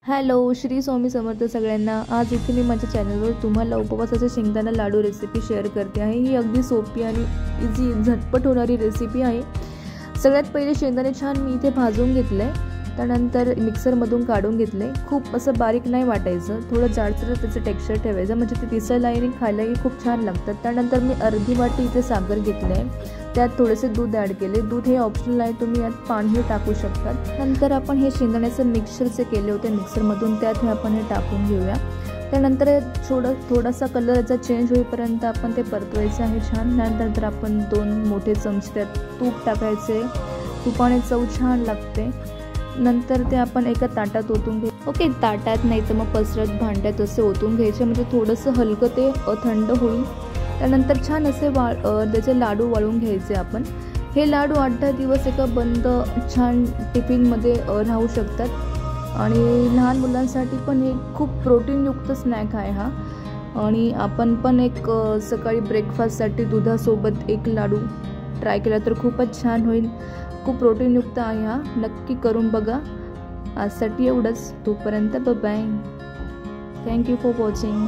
Hello, Shri Swami Samarth सगळ्यांना। आज इथे मी माझ्या चॅनलवर तुम्हाला उपवासाचे शेंगदाणा लाडू रेसिपी शेअर करते आहे। ही अगदी सोपी आणि इझी झटपट होणारी रेसिपी आहे। सगळ्यात पहिले शेंगदाणे छान मी इथे भाजून घेतले, त्यानंतर मिक्सरमधून काढून घेतले। खूप असं बारीक नाही वाटायचं, थोडं जाडसर त्याचं टेक्स्चर ठेवायचं, म्हणजे ते दिसायला आणि खायलाही खूप छान लागतात। त्यानंतर मी अर्धी वाटी इथे साखर घेतली आहे, त्यात थोडेसे दूध ॲड केले। दूध हे ऑप्शनल आहे, तुम्ही यात पाणीही टाकू शकता। नंतर आपण हे शेंगदाण्याचं मिक्सचर जे केले होते मिक्सरमधून, त्यात आपण हे टाकून घेऊया। त्यानंतर थोडासा कलर याचा चेंज होईपर्यंत आपण ते परतवायचं आहे छान। त्यानंतर आपण 2 मोठे चमचे त्यात तूप टाकायचे, तुपाने चव छान लागते। नंतर ते आपण एका ताटात ओतून ओके, ताटात नाही तर मग पसरत भांड्यात असे ओतून घ्यायचे, म्हणजे थोडंसं हलकं ते थंड होईल। त्यानंतर छान असे त्याचे लाडू वाळून घ्यायचे आपण। हे लाडू 8-10 दिवस एका बंद छान टिफिनमध्ये राहू शकतात आणि लहान मुलांसाठी पण हे खूप प्रोटीनयुक्त स्नॅक आहे हा। आणि आपण पण एक सकाळी ब्रेकफास्टसाठी दुधासोबत एक लाडू ट्राय केला तर खूपच छान होईल। खूप प्रोटीनयुक्त आहे हा, नक्की करून बघा। आजसाठी एवढंच, तोपर्यंत bye bye. Thank you for watching.